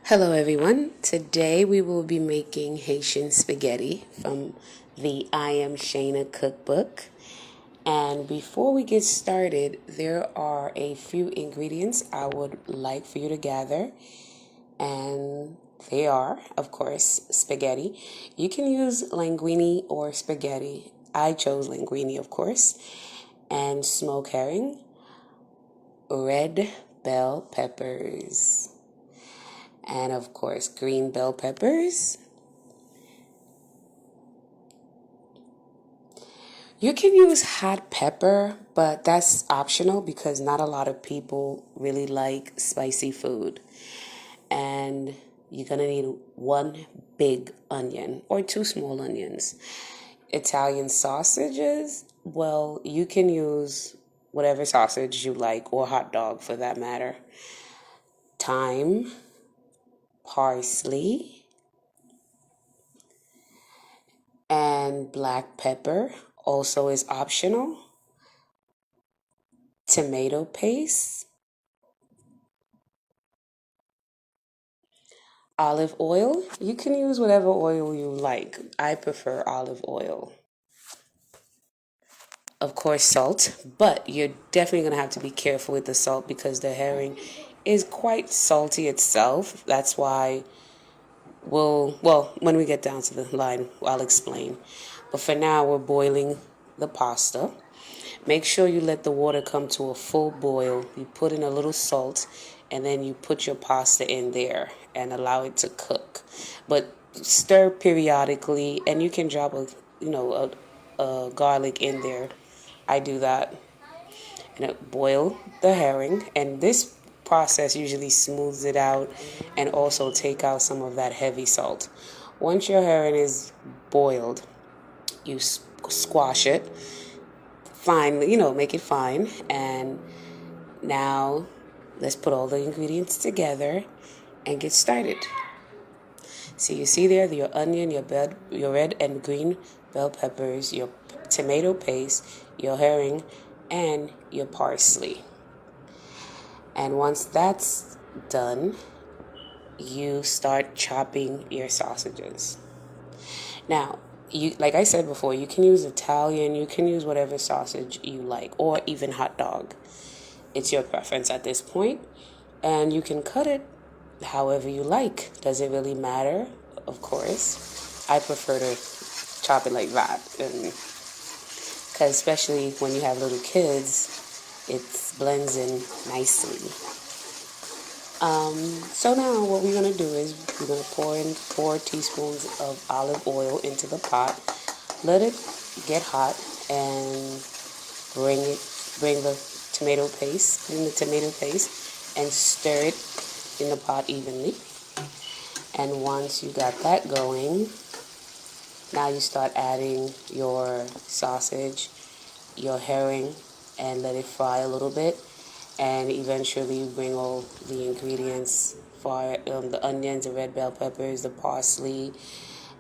Hello everyone. Today we will be making Haitian spaghetti from the iamCheyna cookbook. And before we get started, there are a few ingredients I would like for you to gather. And they are, of course, spaghetti. You can use linguine or spaghetti. I chose linguine, of course. And smoked herring, red bell peppers, and of course green bell peppers. You can use hot pepper, but that's optional because not a lot of people really like spicy food. And you're gonna need one big onion or two small onions. Italian sausages, well, you can use whatever sausage you like or hot dog for that matter. Thyme, parsley, and black pepper also is optional. Tomato paste, olive oil. You can use whatever oil you like. I prefer olive oil. Of course, salt, but you're definitely going to have to be careful with the salt because the herring is quite salty itself. That's why when we get down to the line, I'll explain. But for now, we're boiling the pasta. Make sure you let the water come to a full boil. You put in a little salt and then you put your pasta in there and allow it to cook. But stir periodically and you can drop a garlic in there. I do that. And boil the herring, and this process usually smooths it out and also take out some of that heavy salt. Once your herring is boiled, you squash it fine, make it fine. And now let's put all the ingredients together and get started. So you see there your onion, your red and green bell peppers, your tomato paste, your herring, and your parsley. And once that's done, you start chopping your sausages. Now, like I said before, you can use Italian, you can use whatever sausage you like, or even hot dog. It's your preference at this point, and you can cut it however you like. Does it really matter? Of course. I prefer to chop it like that, and because especially when you have little kids, it blends in nicely. So now what we're gonna do is we're gonna pour in 4 teaspoons of olive oil into the pot. Let it get hot and bring the tomato paste, in the tomato paste, and stir it in the pot evenly. And once you got that going, now you start adding your sausage, your herring, and let it fry a little bit. And eventually you bring all the ingredients for the onions, the red bell peppers, the parsley,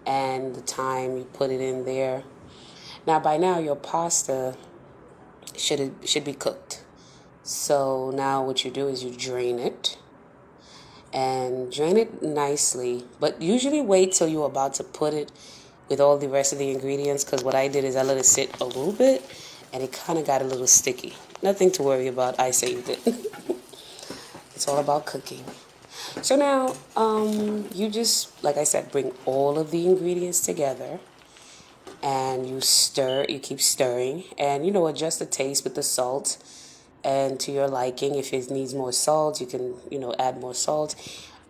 and the thyme. You put it in there. Now by now your pasta should be cooked. So now what you do is you drain it and drain it nicely. But usually wait till you're about to put it with all the rest of the ingredients, because what I did is I let it sit a little bit and it kind of got a little sticky. Nothing to worry about. I saved it. It's all about cooking. So now, you just, like I said, bring all of the ingredients together and you stir, you keep stirring, and adjust the taste with the salt and to your liking. If it needs more salt, you can, add more salt.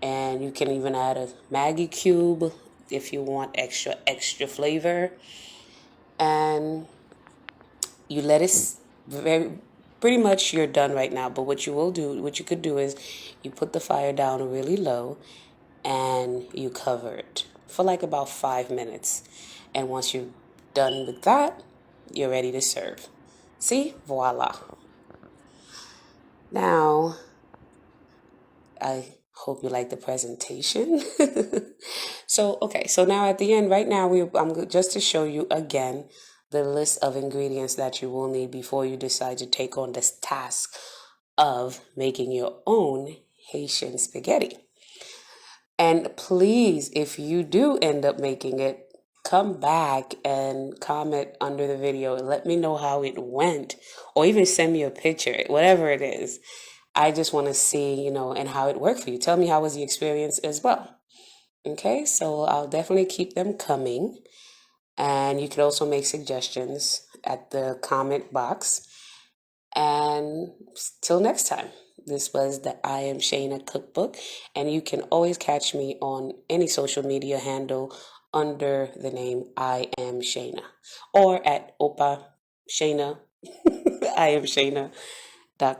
And you can even add a Maggi cube if you want extra flavor. And you let it pretty much you're done right now. But what you could do is you put the fire down really low and you cover it for like about 5 minutes. And once you're done with that, you're ready to serve. See, voila. Now, I hope you like the presentation. So now at the end, right now, I'm just to show you again the list of ingredients that you will need before you decide to take on this task of making your own Haitian spaghetti. And please, if you do end up making it, come back and comment under the video and let me know how it went, or even send me a picture, whatever it is. I just want to see, and how it worked for you. Tell me how was the experience as well. Okay, so I'll definitely keep them coming. And you can also make suggestions at the comment box. And till next time, this was the iamCheyna cookbook. And you can always catch me on any social media handle under the name iamCheyna, or at Opa Shayna, iamCheyna.com.